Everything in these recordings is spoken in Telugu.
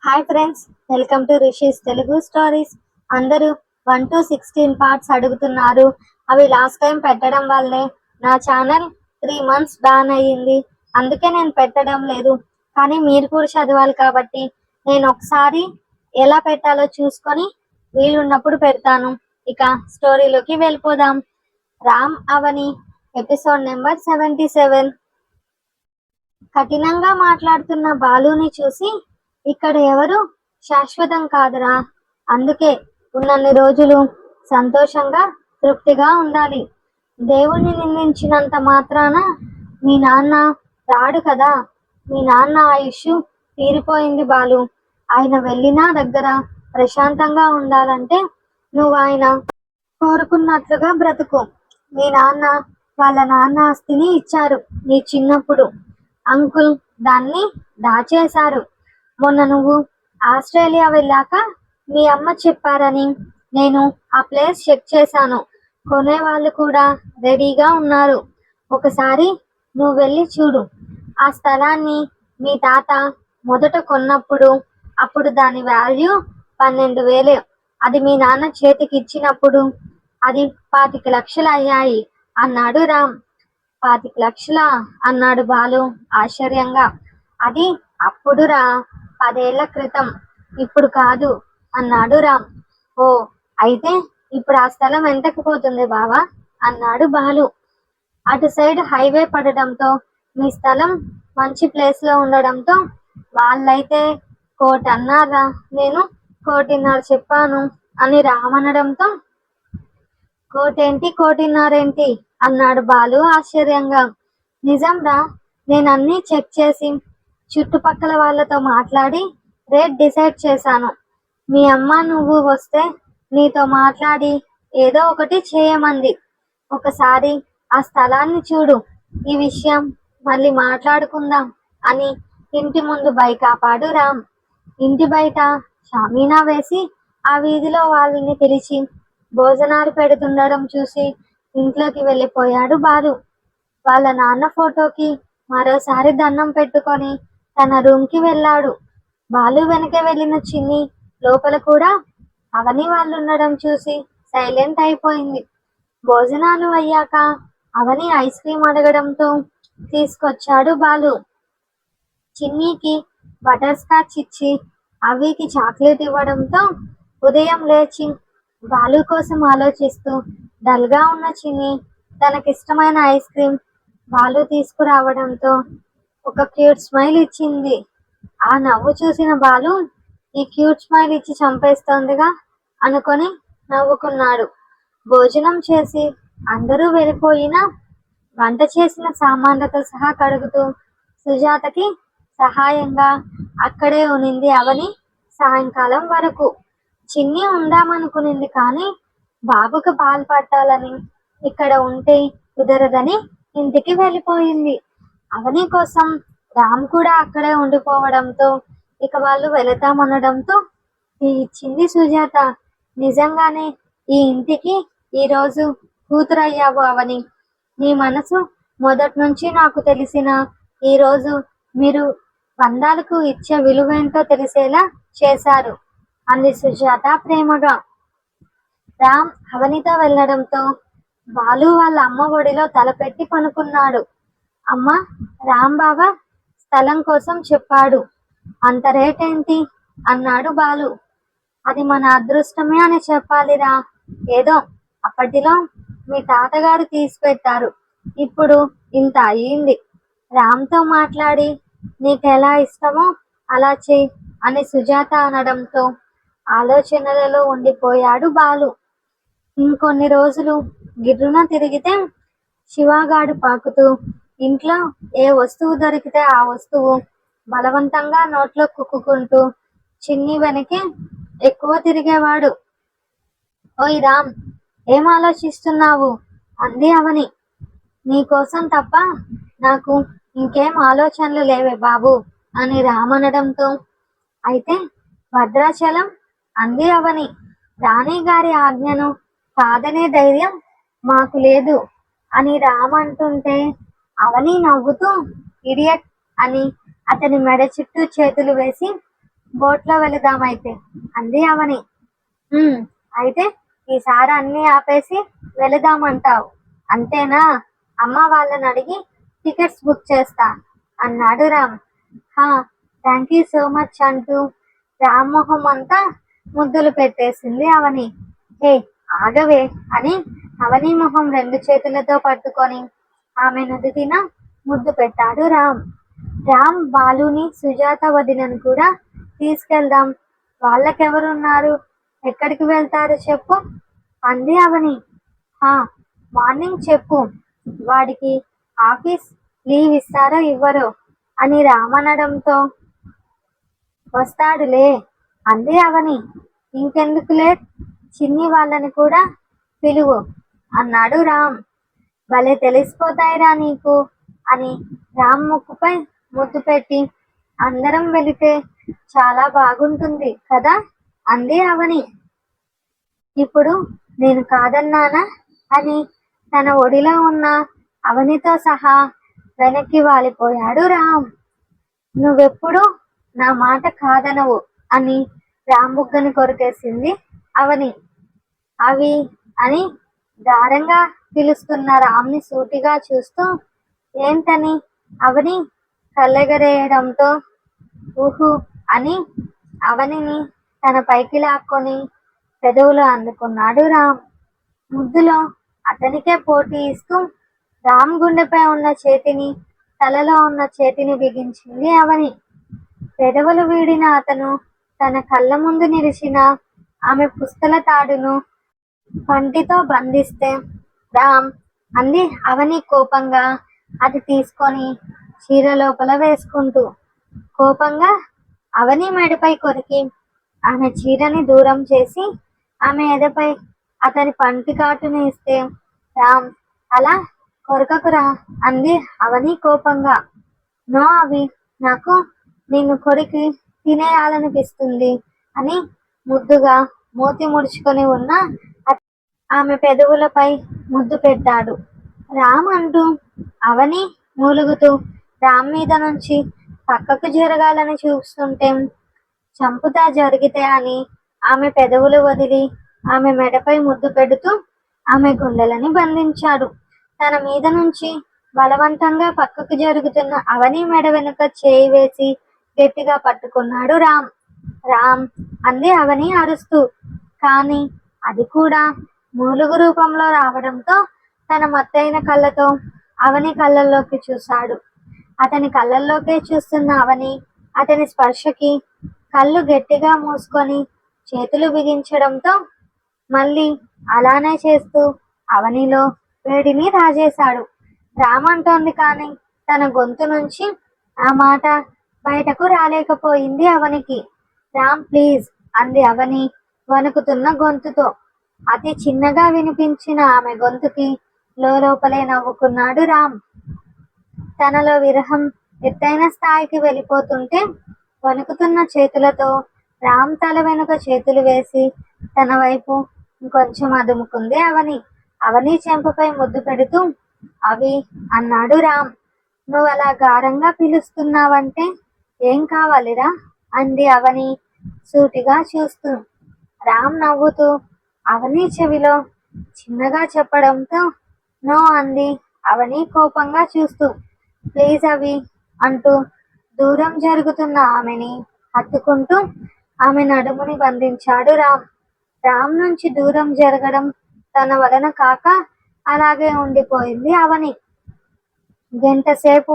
Hi friends, welcome to rishis Telugu stories. అందరూ 1 to 16 పార్ట్స్ అడుగుతున్నారు. అవి లాస్ట్ టైం పెట్టడం వల్లే నా ఛానల్ 3 months బ్యాన్ అయ్యింది. అందుకే నేను పెట్టడం లేదు. కానీ మీరు కూడా చదవాలి కాబట్టి నేను ఒకసారి ఎలా పెట్టాలో చూసుకొని వీలున్నప్పుడు పెడతాను. ఇక స్టోరీలోకి వెళ్ళిపోదాం. రామ్ అవని ఎపిసోడ్ నెంబర్ 77. కఠినంగా మాట్లాడుతున్న బాలుని చూసి, ఇక్కడ ఎవరు శాశ్వతం కాదురా, అందుకే ఉన్నన్ని రోజులు సంతోషంగా తృప్తిగా ఉండాలి. దేవుణ్ణి నిందించినంత మాత్రాన మీ నాన్న రాడు కదా. మీ నాన్న ఆయుష్ తీరిపోయింది బాలు. ఆయన వెళ్ళినా దగ్గర ప్రశాంతంగా ఉండాలంటే నువ్వు ఆయన కోరుకున్నట్లుగా బ్రతుకు. మీ నాన్న వాళ్ళ నాన్న ఆస్తిని ఇచ్చారు నీ చిన్నప్పుడు. అంకుల్ దాన్ని దాచేశారు. మొన్న నువ్వు ఆస్ట్రేలియా వెళ్ళాక మీ అమ్మ చెప్పారని నేను ఆ ప్లేస్ చెక్ చేశాను. కొనేవాళ్ళు కూడా రెడీగా ఉన్నారు. ఒకసారి నువ్వు వెళ్ళి చూడు. ఆ స్థలాన్ని మీ తాత మొదట కొన్నప్పుడు అప్పుడు దాని వాల్యూ 12,000. అది మీ నాన్న చేతికి ఇచ్చినప్పుడు అది 25 లక్షలు అయ్యాయి అన్నాడు రామ్. 25 లక్షలా అన్నాడు బాలు ఆశ్చర్యంగా. అది అప్పుడురా, 10 ఏళ్ల క్రితం, ఇప్పుడు కాదు అన్నాడు రామ్. ఓ, అయితే ఇప్పుడు ఆ స్థలం ఎంతకు పోతుంది బావా అన్నాడు బాలు. అటు సైడ్ హైవే పడడంతో మీ స్థలం మంచి ప్లేస్ లో ఉండడంతో వాళ్ళైతే 1,00,00,000 అన్నారా, నేను 1,50,00,000 చెప్పాను అని రామనడంతో 1,00,00,000 ఏంటి 1,50,00,000 ఏంటి అన్నాడు బాలు ఆశ్చర్యంగా. నిజం రా, నేను అన్నీ చెక్ చేసి చుట్టుపక్కల వాళ్ళతో మాట్లాడి రేట్ డిసైడ్ చేశాను. మీ అమ్మ నువ్వు వస్తే నీతో మాట్లాడి ఏదో ఒకటి చేయమంది. ఒకసారి ఆ స్థలాన్ని చూడు, ఈ విషయం మళ్ళీ మాట్లాడుకుందాం అని ఇంటి ముందు బైక్ ఆపాడు రామ్. ఇంటి బయట షామీనా వేసి ఆ వీధిలో వాళ్ళని పిలిచి భోజనాలు పెడుతుండడం చూసి ఇంట్లోకి వెళ్ళిపోయాడు బాలు. వాళ్ళ నాన్న ఫోటోకి మరోసారి దండం పెట్టుకొని తన రూమ్కి వెళ్ళాడు. బాలు వెనక వెళ్ళిన చిన్ని లోపల కూడా అవని వాళ్ళు ఉండడం చూసి సైలెంట్ అయిపోయింది. భోజనాలు అయ్యాక అవని ఐస్ క్రీమ్ అడగడంతో తీసుకొచ్చాడు బాలు. చిన్నీకి బటర్ స్కాచ్ ఇచ్చి అవికి చాక్లెట్ ఇవ్వడంతో ఉదయం లేచి బాలు కోసం ఆలోచిస్తూ డల్గా ఉన్న చిన్ని తనకిష్టమైన ఐస్ క్రీమ్ బాలు తీసుకురావడంతో ఒక క్యూట్ స్మైల్ ఇచ్చింది. ఆ నవ్వు చూసిన బాలు ఈ క్యూట్ స్మైల్ ఇచ్చి చంపేస్తోందిగా అనుకొని నవ్వుకున్నాడు. భోజనం చేసి అందరూ వెళ్ళిపోయినా వంట చేసిన సామాన్లతో సహా కడుగుతూ సుజాతకి సహాయంగా అక్కడే ఉనింది అవని సాయంకాలం వరకు. చిన్ని ఉందామనుకునింది కానీ బాబుకు పాలు పట్టాలని ఇక్కడ ఉంటే కుదరదని ఇంటికి వెళ్ళిపోయింది. అవని కోసం రామ్ కూడా అక్కడే ఉండిపోవడంతో ఇక వాళ్ళు వెళతామనడంతో ఇచ్చింది సుజాత. నిజంగానే ఈ ఇంటికి ఈరోజు కూతురయ్యావు అవని. నీ మనసు మొదటి నుంచి నాకు తెలిసిన ఈరోజు మీరు బంధాలకు ఇచ్చే విలువేంటో తెలిసేలా చేశారు అంది సుజాత ప్రేమగా. రామ్ అవనితో వెళ్ళడంతో బాలు వాళ్ళ అమ్మ ఒడిలో తలపెట్టి పనుకున్నాడు. అమ్మ, రామ్ బావ స్థలం కోసం చెప్పాడు. అంత రేట్ ఏంటి అన్నాడు బాలు. అది మన అదృష్టమే అని చెప్పాలిరా. ఏదో అప్పటిలో మీ తాతగారు తీసిపెట్టారు. ఇప్పుడు ఇంత అయ్యింది. రామ్తో మాట్లాడి నీకెలా ఇష్టమో అలా చెయ్యి అని సుజాత అనడంతో ఆలోచనలలో ఉండిపోయాడు బాలు. ఇంకొన్ని రోజులు గిర్రున తిరిగితే శివగాడు పాకుతూ ఇంట్లో ఏ వస్తువు దొరికితే ఆ వస్తువు బలవంతంగా నోట్లో కుక్కుంటూ చిన్ని వెనకే ఎక్కువ తిరిగేవాడు. ఓయ్ రామ్, ఏం ఆలోచిస్తున్నావు అంది అవని. నీకోసం తప్ప నాకు ఇంకేం ఆలోచనలు లేవే బాబు అని రామనడంతో అయితే భద్రాచలం అంది అవని. రాణి గారి ఆజ్ఞను కాదనే ధైర్యం మాకు లేదు అని రామ్ అంటుంటే అవని నవ్వుతూ ఇడియట్ అని అతని మెడ చుట్టూ చేతులు వేసి బోట్లో వెళదామైతే అంది అవని. "ఉమ్, అయితే ఈసారి అన్ని ఆపేసి వెళదామంటావు అంతేనా? అమ్మ వాళ్ళని అడిగి టికెట్స్ బుక్ చేస్తా" అన్నాడు రామ్. "హా, థ్యాంక్ యూ సో మచ్" అంటూ రామ్ మొహం అంతా ముద్దులు పెట్టేసింది అవని. "హే, ఆగవే" అని అవని మొహం రెండు చేతులతో పట్టుకొని ఆమె నుదుటిన ముద్దు పెట్టాడు రామ్. రామ్ బాలుని, సుజాత వదినను కూడా తీసుకెళ్దాం. వాళ్ళకెవరున్నారు? ఎక్కడికి వెళ్తారు చెప్పు అంది అవని. "హా, మార్నింగ్ చెప్పు. వాడికి ఆఫీస్ లీవ్ ఇస్తారో ఇవ్వరో" అని రామ్ అనడంతో "వస్తాడులే" అంది అవని. "ఇంకెందుకు లేట్, చిన్ని వాళ్ళని కూడా పిలువు" అన్నాడు రామ్. "భలే తెలిసిపోతాయిరా నీకు" అని రామ్ ముక్కుపై ముద్దు పెట్టి "అందరం వెళితే చాలా బాగుంటుంది కదా" అంది అవని. "ఇప్పుడు నేను కాదన్నానా" అని తన ఒడిలో ఉన్న అవనితో సహా వెనక్కి వాలిపోయాడు రామ్. "నువ్వెప్పుడు నా మాట కాదనవు" అని రామ్ బుగ్గని కొరికేసింది అవని. "అవి" అని గారంగా పిలుస్తున్న రామ్ని సూటిగా చూస్తూ "ఏంటని" అవని కళ్ళెగరేయడంతో "ఊహు" అని అవనిని తన పైకి లాక్కొని పెదవులు అందుకున్నాడు రామ్. ముద్దులో అతనికే పోటీ ఇస్తూ రామ్ గుండెపై ఉన్న చేతిని, తలలో ఉన్న చేతిని బిగించింది అవని. పెదవులు వీడిన అతను తన కళ్ళ ముందు నిలిచిన ఆమె పుస్తల తాడును పంటితో బంధిస్తే "రామ్" అంది అవని కోపంగా అది తీసుకొని చీర లోపల వేసుకుంటూ. కోపంగా అవని మెడపై కొరికి ఆమె చీరని దూరం చేసి ఆమె ఎదపై అతని పంటి కాటును ఇస్తే "రామ్, అలా కొరకకురా" అంది అవని కోపంగా. "నో అవి, నాకు నిన్ను కొరికి తినేయాలనిపిస్తుంది" అని ముద్దుగా మూతి ముడుచుకొని ఉన్న ఆమె పెదవులపై ముద్దు పెట్టాడు రామ్. అంటూ అవని మూలుగుతూ రామ్ మీద నుంచి పక్కకు జరగాలని చూస్తుంటే "చంపుతా జరిగితే" అని ఆమె పెదవులు వదిలి ఆమె మెడపై ముద్దు పెడుతూ ఆమె గుండెలని బంధించాడు. తన మీద నుంచి బలవంతంగా పక్కకు జరుగుతున్న అవని మెడ వెనుక చేయి వేసి గట్టిగా పట్టుకున్నాడు రామ్. "రామ్" అంది అవని అరుస్తూ. కానీ అది కూడా మూలుగు రూపంలో రావడంతో తన మత్తైన కళ్ళతో అవని కళ్ళల్లోకి చూశాడు. అతని కళ్ళల్లోకే చూస్తున్న అవని అతని స్పర్శకి కళ్ళు గట్టిగా మూసుకొని చేతులు బిగించడంతో మళ్ళీ అలానే చేస్తూ అవనిలో వేడిని రాజేశాడు. రామ్ అంటోంది కానీ తన గొంతు నుంచి ఆ మాట బయటకు రాలేకపోయింది అవనికి. "రామ్, ప్లీజ్" అంది అవని వణుకుతున్న గొంతుతో. అతి చిన్నగా వినిపించిన ఆమె గొంతుకి లోపలే నవ్వుకున్నాడు రామ్. తనలో విరహం ఎత్తైన స్థాయికి వెళ్ళిపోతుంటే వణుకుతున్న చేతులతో రామ్ తల వెనుక చేతులు వేసి తన వైపు ఇంకొంచెం అదుముకుంది అవని. అవని చెంపపై ముద్దు పెడుతూ "అవి" అన్నాడు రామ్. "నువ్వలా గారంగా పిలుస్తున్నావంటే ఏం కావాలిరా" అంది అవని సూటిగా చూస్తూ. రామ్ నవ్వుతూ అవని చెవిలో చిన్నగా చెప్పడంతో "నో" అంది అవని కోపంగా చూస్తూ. "ప్లీజ్ అవి" అంటూ దూరం జరుగుతున్న ఆమెని హత్తుకుంటూ ఆమె నడుముని బంధించాడు రామ్. రామ్ నుంచి దూరం జరగడం తన వలన కాక అలాగే ఉండిపోయింది అవని. గంటసేపు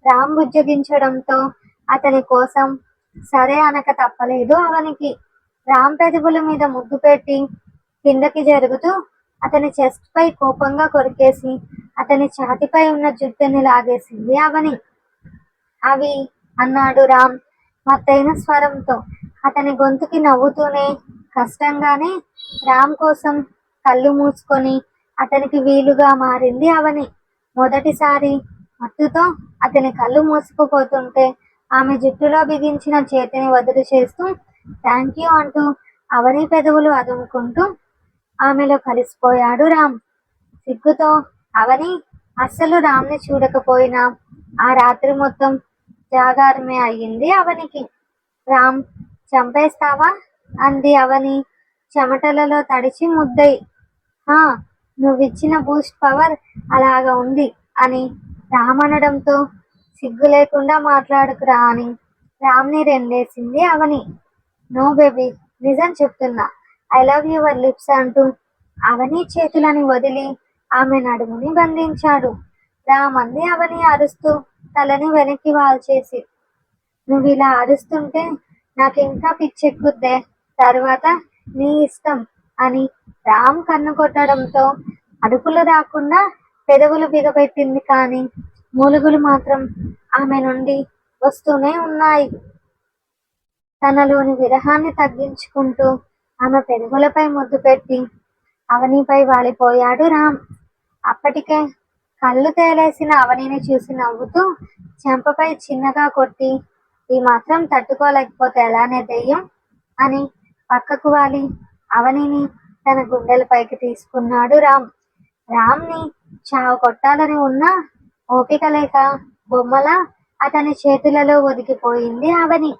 రామ్ బుజ్జగించడంతో అతని కోసం సరే అనక తప్పలేదు అవనికి. రామ్ పెదవుల మీద ముద్దు పెట్టి కిందకి జరుగుతూ అతని చెస్ట్ పై కోపంగా కొరికేసి అతని ఛాతిపై ఉన్న జుట్టుని లాగేసింది అవని. "అవి" అన్నాడు రామ్ మత్తైన స్వరంతో. అతని గొంతుకి నవ్వుతూనే కష్టంగానే రామ్ కోసం కళ్ళు మూసుకొని అతనికి వీలుగా మారింది అవని. మొదటిసారి మత్తుతో అతని కళ్ళు మూసుకుపోతుంటే ఆమె జుట్టులో బిగించిన చేతిని వదులు చేస్తూ థ్యాంక్ యూ అంటూ అవని పెదవులు అదుముకుంటూ ఆమెలో కలిసిపోయాడు రామ్. సిగ్గుతో అవని అస్సలు రామ్ని చూడకపోయినా ఆ రాత్రి మొత్తం జాగారమే అయ్యింది అవనికి. రామ్ చంపేస్తావా అంది అవని చెమటలలో తడిచి ముద్దయి. హా, నువ్విచ్చిన బూస్ట్ పవర్ అలాగా ఉంది అని రామ్ అనడంతో సిగ్గు లేకుండా మాట్లాడుకురా అని రామ్ని రెండేసింది అవని. నో బేబీ, నిజం చెప్తున్నా, ఐ లవ్ యువర్ లిప్స్ అంటూ అవని చేతులని వదిలి ఆమె నడుముని బంధించాడు. రామ్ అంది అవని అరుస్తూ తలని వెనక్కి వాల్చేసి. నువ్విలా అరుస్తుంటే నాకింకా పిచ్చెక్కుద్దే, తరువాత నీ ఇష్టం అని రామ్ కన్ను కొట్టడంతో అడుపులు రాకుండా పెదవులు బిగపెట్టింది, కానీ మూలుగులు మాత్రం ఆమె నుండి వస్తూనే ఉన్నాయి. తనలోని విరహాన్ని తగ్గించుకుంటూ ఆమె పెదవులపై ముద్దు పెట్టి అవనిపై వాలిపోయాడు రామ్. అప్పటికే కళ్ళు తేలేసిన అవనిని చూసి నవ్వుతూ చెంపపై చిన్నగా కొట్టి, ఈ మాత్రం తట్టుకోలేకపోతే ఎలానే దెయ్యం అని పక్కకు వాలి అవనిని తన గుండెలపైకి తీసుకున్నాడు రామ్. రామ్ని చావు కొట్టాలని ఉన్నా ఓపిక లేక బొమ్మలా అతని చేతులలో ఒదిగిపోయింది అవని.